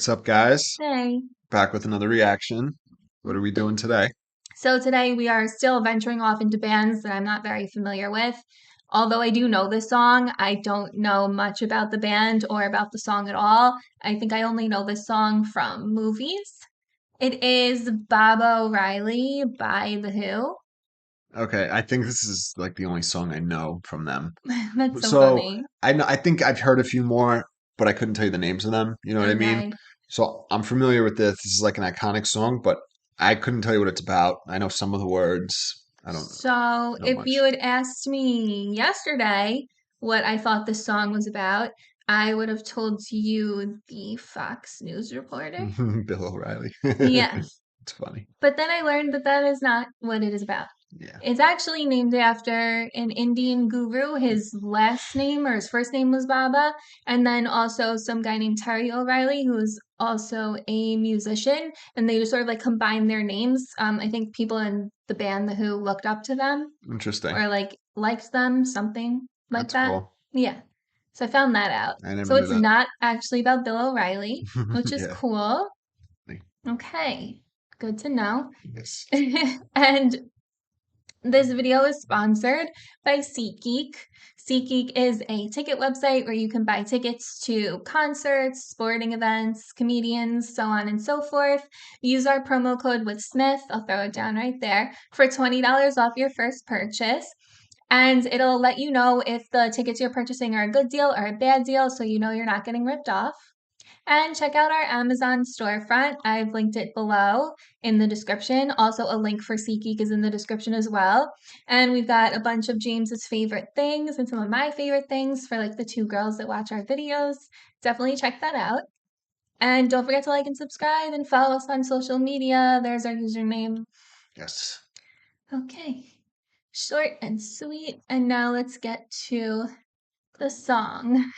What's up, guys? Hey. Back with another reaction. What are we doing today? So today we are still venturing off into bands that I'm not very familiar with. Although I do know this song, I don't know much about the band or about the song at all. I think I only know this song from movies. It is Baba O'Reilly by The Who. Okay, I think this is like the only song I know from them. That's so So funny. I think I've heard a few more, but I couldn't tell you the names of them. You know what I mean? Okay. So I'm familiar with this. This is like an iconic song, but I couldn't tell you what it's about. I know some of the words. I don't So know if you much. had asked me yesterday what I thought this song was about, I would have told you the Fox News reporter. Bill O'Reilly. Yes. It's funny. But then I learned that that is not what it is about. Yeah. It's actually named after an Indian guru. His last name or his first name was Baba. And then also some guy named Terry O'Reilly, who's also a musician. And they just sort of like combined their names. I think people in the band The Who looked up to them Interesting. or like liked them, something like That's that. cool. Yeah. So I found that out. I never So knew it's that. not actually about Bill O'Reilly, which is Yeah. cool. Okay. Good to know. Yes. And this video is sponsored by SeatGeek. SeatGeek is a ticket website where you can buy tickets to concerts, sporting events, comedians, so on and so forth. Use our promo code with Smith, I'll throw it down right there, for $20 off your first purchase. And it'll let you know if the tickets you're purchasing are a good deal or a bad deal, so you know you're not getting ripped off. And check out our Amazon storefront. I've linked it below in the description. Also, a link for SeatGeek is in the description as well. And we've got a bunch of James's favorite things and some of my favorite things for like the two girls that watch our videos. Definitely check that out. And don't forget to like and subscribe and follow us on social media. There's our username. Yes. Okay, short and sweet. And now let's get to the song.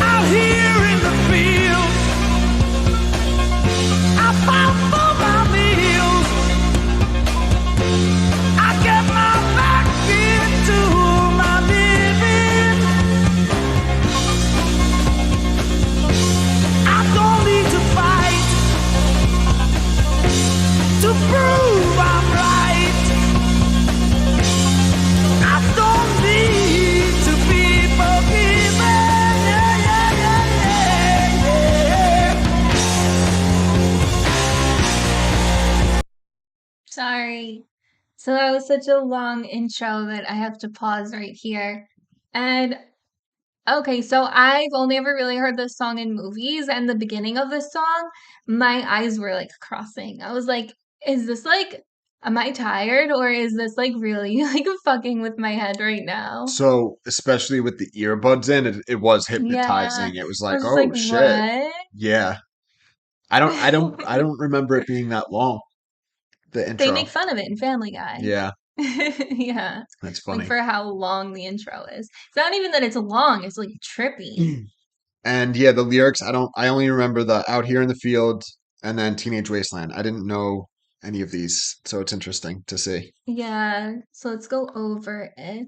Out here in the field, I fight for my meals. I get my back into my living. I don't need to fight to prove I'm right. I don't need to be forgiven. Yeah, yeah, yeah, yeah, yeah. Sorry. So that was such a long intro that I have to pause right here. And okay, so I've only ever really heard this song in movies, and the beginning of this song, my eyes were like crossing. I was like, is this like, am I tired or is this like really like fucking with my head right now? So, especially with the earbuds in, it was Yeah. hypnotizing. It was I like, was just like, oh shit. what? Yeah. I don't remember it being that long, the They make intro. fun of it in Family Guy. Yeah, Yeah. that's Like funny. for how long the intro is. It's not even that it's long, it's like trippy. And yeah, the lyrics, I only remember the Out Here in the Field and then Teenage Wasteland. I didn't know any of these, so it's interesting to see. Yeah, so let's go over it.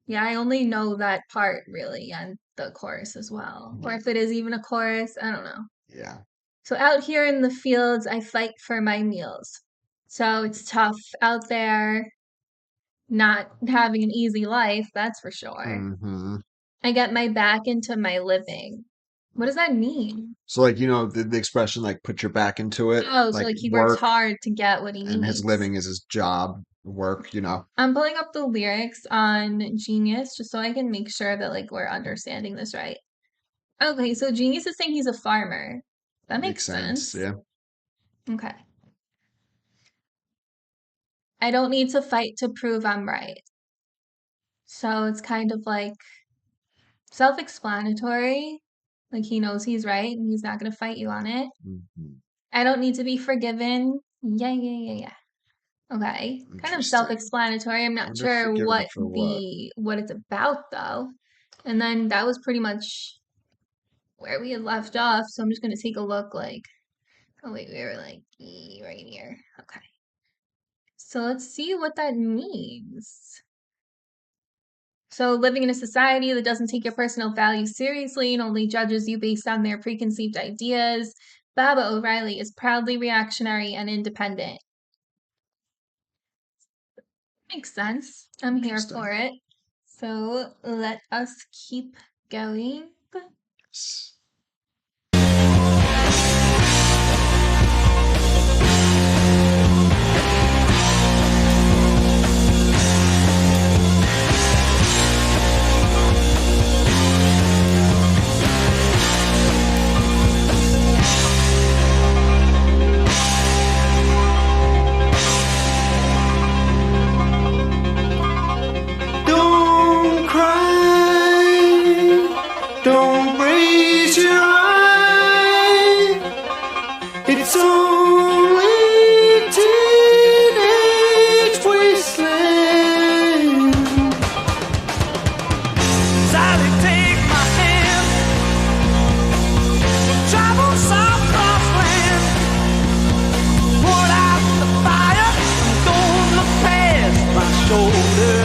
Yeah, I only know that part really, and the chorus as well. Or if it is even a chorus, I don't know. Yeah. So out here in the fields, I fight for my meals. So it's tough out there, not having an easy life, that's for sure. Hmm. I get my back into my living. What does that mean? So like, the expression like put your back into it, Oh, so like like he works work, hard to get what he and his needs. living is his job, work. I'm pulling up the lyrics on Genius just so I can make sure that like we're understanding this right. Okay, so Genius is saying he's a farmer. That makes Makes sense. sense. Yeah. Okay. I don't need to fight to prove I'm right. So it's kind of like self-explanatory. Like he knows he's right and he's not going to fight you on it. Mhm. I don't need to be forgiven. Yeah. Okay. Kind of Interesting. self-explanatory. I'm not Wonder sure forgiven what for what? what it's about though. And then that was pretty much where we had left off. So I'm just going to take a look like, oh wait, we were like right here. Okay. So let's see what that means. So living in a society that doesn't take your personal values seriously and only judges you based on their preconceived ideas, Baba O'Reilly is proudly reactionary and independent. Makes sense. I'm here Interesting. for it. So let us keep going. Yes. Don't cry, don't raise your eye. It's only teenage wasteland. Sally, take my hand. Travel some cross land. Put out the fire. Don't look past my shoulder.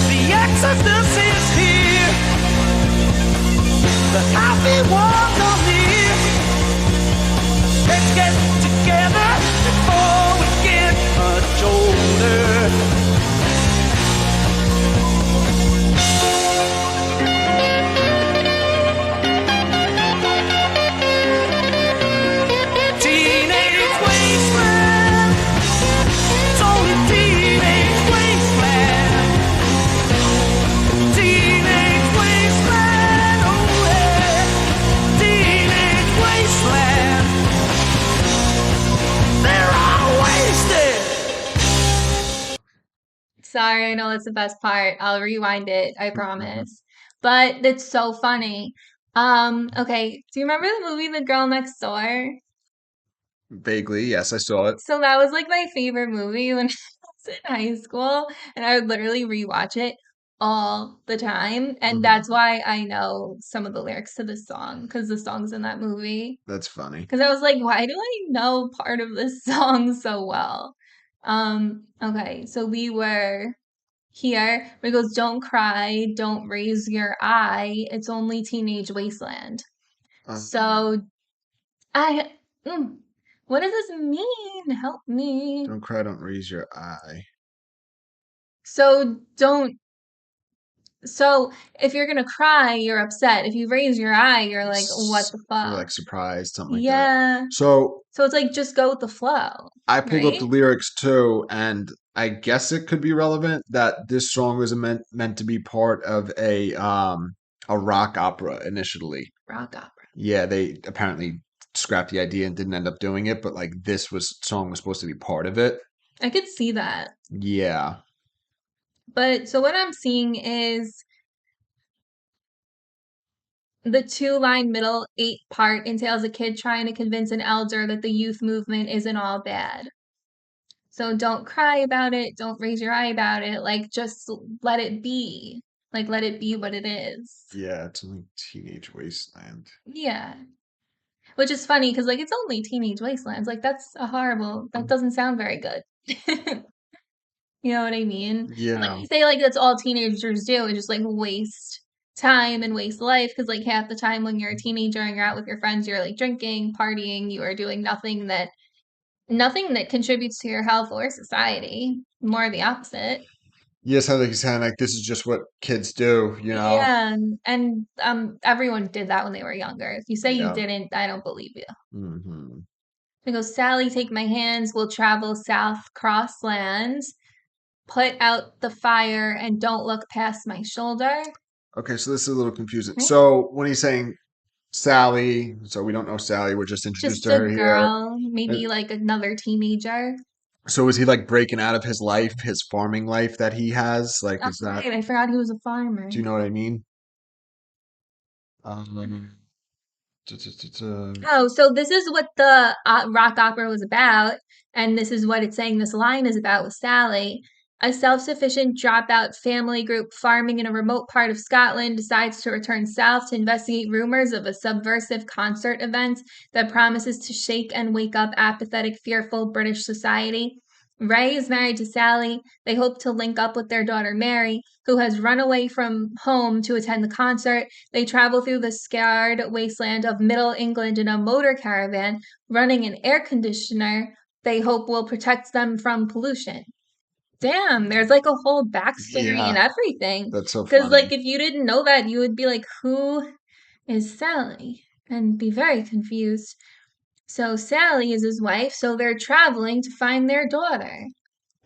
The exodus is here. The happy ones are near. Let's get together before we get much older. Teenage wasteland. It's only teenage wasteland. Teenage wasteland, oh yeah. Teenage wasteland. They're all wasted. Sorry, I know that's the best part. I'll rewind it, I Mhm. promise. But it's so funny. Okay, do you remember the movie The Girl Next Door? Vaguely, yes, I saw it. So that was like my favorite movie when I was in high school, and I would literally rewatch it all the time. And Mhm. that's why I know some of the lyrics to this song, because the song's in that movie. That's funny. Because I was like, why do I know part of this song so well? Okay, so we were here where it goes, don't cry, don't raise your eye. It's only teenage wasteland. So I, mm, what does this mean? Help me. Don't cry, don't raise your eye. So don't. So if you're gonna cry, you're upset. If you raise your eye, you're like, what the You're fuck? like surprised, something like that. Yeah. So So it's like just go with the flow, I pulled up right? the lyrics too, and I guess it could be relevant that this song was meant to be part of a rock opera initially. Rock opera. Yeah, they apparently scrapped the idea and didn't end up doing it, but like song was supposed to be part of it. I could see that. Yeah. But so what I'm seeing is the two-line middle 8 part entails a kid trying to convince an elder that the youth movement isn't all bad. So don't cry about it, don't raise your eye about it, like just let it be. Like let it be what it is. Yeah, it's only Teenage Wasteland. Yeah. Which is funny because like it's only Teenage Wastelands. Like that doesn't sound very good. You know what I mean? And, like, Yeah. you say, like, that's all teenagers do is just, like, waste time and waste life because, like, half the time when you're a teenager and you're out with your friends, you're, like, drinking, partying, you are doing nothing that contributes to your health or society. More the opposite. Yeah, sounds like he's kind of like this is just what kids do, you know? Yeah, everyone did that when they were younger. If you say you Yeah. didn't, I don't believe you. Hmm. It goes, Sally, take my hands, we'll travel south crosslands. Put out the fire and don't look past my shoulder. Okay, so this is a little confusing. Right? So when he's saying Sally, so we don't know Sally, we're just introduced Just to a her here. girl, Uh, maybe like another teenager. So is he like breaking out of his life, his farming life that he has? Like, Oh, is that, right, I forgot he was a farmer. do you know what I mean? Um, t- t- t- t- Oh, so this is what the rock opera was about, and this is what it's saying this line is about with Sally. A self sufficient dropout family group farming in a remote part of Scotland decides to return south to investigate rumors of a subversive concert event that promises to shake and wake up apathetic, fearful British society. Ray is married to Sally. They hope to link up with their daughter Mary, who has run away from home to attend the concert. They travel through the scarred wasteland of Middle England in a motor caravan, running an air conditioner they hope will protect them from pollution. Damn, there's like a whole backstory yeah, and everything. that's so Because, like, funny. if you didn't know that, you would be like, who is Sally? And be very confused. So, Sally is his wife, so they're traveling to find their daughter,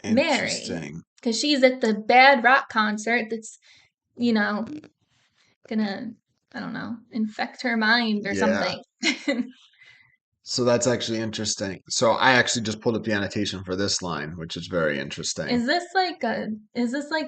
Mary. Interesting. Because she's at the bad rock concert that's, you know, gonna, I don't know, infect her mind or Yeah. something. So that's actually interesting. So I actually just pulled up the annotation for this line, which is very interesting. Is this like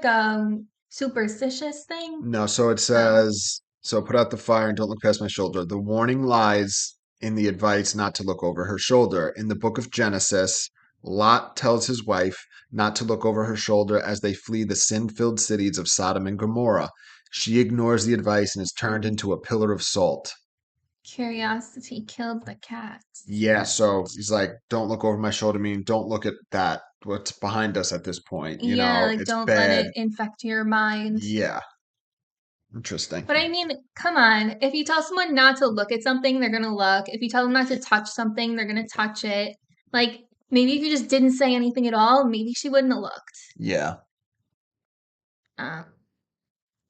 a superstitious thing? No, so it Oh, says, so put out the fire and don't look past my shoulder. The warning lies in the advice not to look over her shoulder. In the book of Genesis, Lot tells his wife not to look over her shoulder as they flee the sin-filled cities of Sodom and Gomorrah. She ignores the advice and is turned into a pillar of salt. curiosity killed the cat. Yeah, so he's like, don't look over my shoulder, meaning don't look at that, what's behind us at this point. You Yeah, know, like it's don't let bad. it infect your mind. Yeah, interesting. But I mean, come on. If you tell someone not to look at something, they're gonna look. If you tell them not to touch something, they're gonna touch it. Like, maybe if you just didn't say anything at all, maybe she wouldn't have looked. Yeah, Um,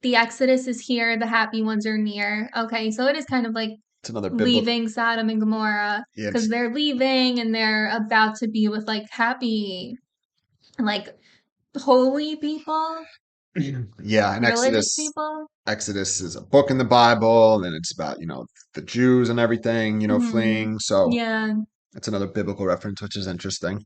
the Exodus is here, the happy ones are near. Okay, so it is kind of like it's another biblical. leaving Sodom and Gomorrah Yeah, because they're leaving and they're about to be with like happy, like holy people, yeah, and religious Exodus. people. Exodus is a book in the Bible, and it's about, the Jews and everything, Hmm. fleeing. So Yeah. it's another biblical reference, which is interesting.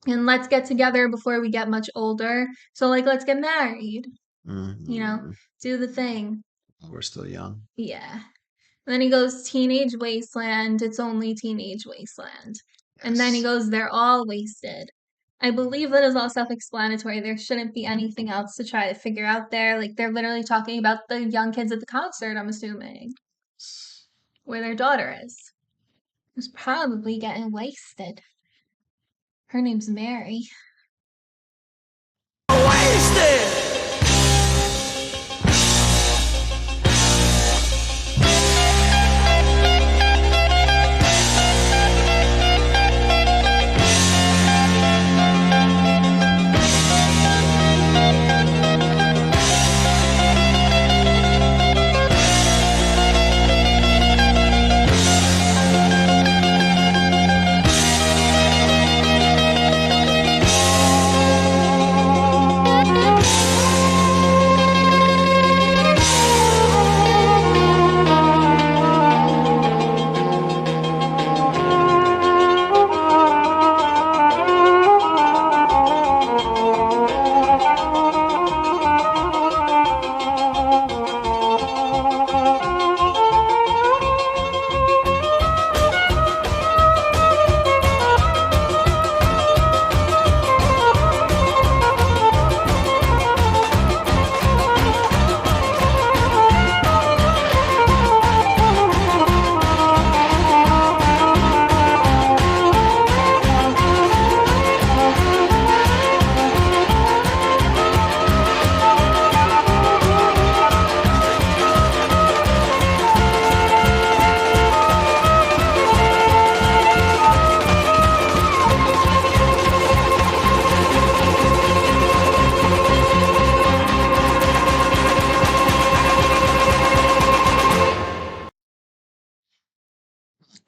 And let's get together before we get much older. So, like, let's get married, Hmm. do the thing. We're still young. Yeah. And then he goes, Teenage Wasteland, it's only Teenage Wasteland. And then he Yes. goes, they're all wasted. I believe that is all self explanatory. There shouldn't be anything else to try to figure out there. Like, they're literally talking about the young kids at the concert, I'm assuming, where their daughter is. Who's probably getting wasted. Her name's Mary. Wasted.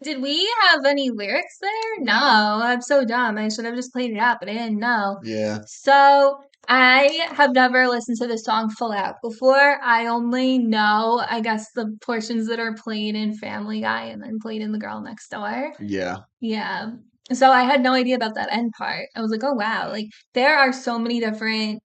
Did we have any lyrics there? No, I'm so dumb. I should have just played it out, but I didn't know. Yeah. So I have never listened to the song full out before. I only know, I guess, the portions that are played in Family Guy and then played in The Girl Next Door. Yeah. Yeah. So I had no idea about that end part. I was like, oh wow, like there are so many different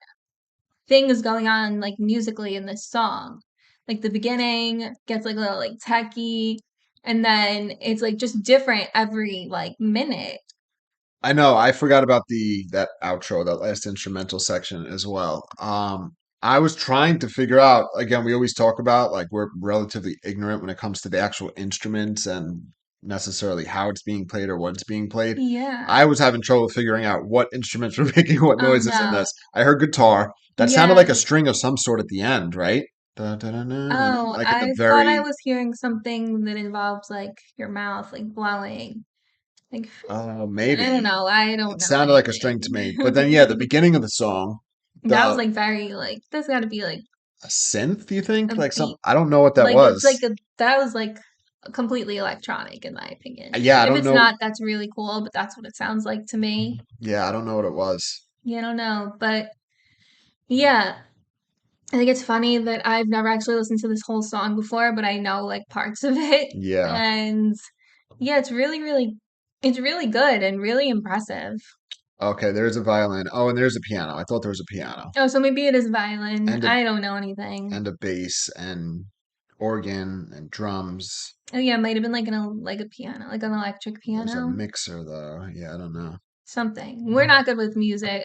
things going on like musically in this song. Like the beginning gets like a little like techy, and then it's like just different every like minute. I know. I forgot about that outro, that last instrumental section as well. I was trying to figure out, again, we always talk about like we're relatively ignorant when it comes to the actual instruments and necessarily how it's being played or what it's being played. Yeah. I was having trouble figuring out what instruments were making what Oh noises in no. this. I heard guitar. That sounded Yeah. like a string of some sort at the end, right? Oh, Like at the I thought I very, was hearing something that involves like your mouth like blowing. Like I don't maybe. know. I don't It know sounded like a string to me. But then, yeah, the anything. beginning of the song, That was the like very like that's got to be like a synth, you think? a Like some, beat. I don't know what that Like it's like was. a that was like completely electronic in my opinion. Yeah, I If don't it's know. not, that's really cool, but that's what it sounds like to me. Yeah, I don't know what it was. Yeah, I don't know, but yeah, I think it's funny that I've never actually listened to this whole song before, but I know like parts of it, Yeah. and yeah, it's really good and really impressive. Okay, there's a violin. Oh, and there's a piano. I thought there was a piano Oh, so maybe it is violin. and a I don't know anything. bass and organ and drums. Oh yeah, it might have been like a piano, like an electric There's a piano. mixer though. Yeah, I don't know. Something. We're not good with music.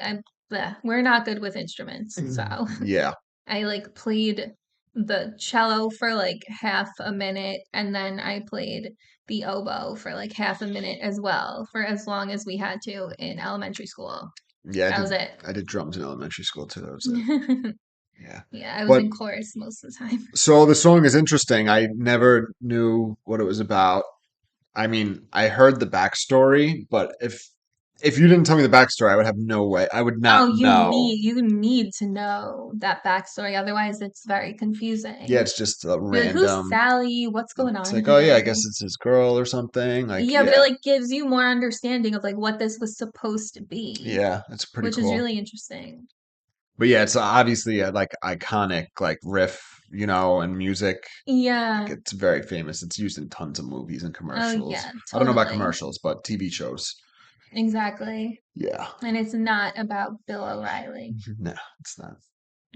We're not good with instruments. So Yeah. I like played the cello for like half a minute and then I played the oboe for like half a minute as well for as long as we had to in elementary school. Yeah, That was it. I did drums in elementary school too. That was it. Yeah. Yeah, I was But in chorus most of the time. so the song is interesting. I never knew what it was about. I mean, I heard the backstory, but if you didn't tell me the backstory, I would have no way. I would not Oh, know. you need to know that backstory, otherwise it's very Yeah, confusing. it's just a You're like, who's random. Sally? What's going It's on like, oh yeah, I here? guess it's his girl or something. Like, Yeah, but it yeah, like gives you more understanding of like what this was supposed to be, yeah, it's pretty which is cool. really interesting. But yeah, it's obviously a like iconic like riff, and music. Like Yeah. it's very famous. It's used in tons of movies and Oh commercials. yeah, I don't know about totally. commercials, but TV shows. Exactly. Yeah. And it's not about Bill O'Reilly. No, it's not.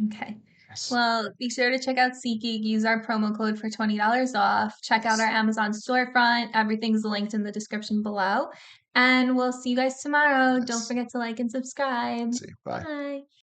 Okay. Yes. Well, be sure to check out SeatGeek. Use our promo code for $20 off. Check out our Yes. Amazon storefront. Everything's linked in the description below. And we'll see you guys tomorrow. Don't Yes. forget to like and subscribe. See, bye. Bye.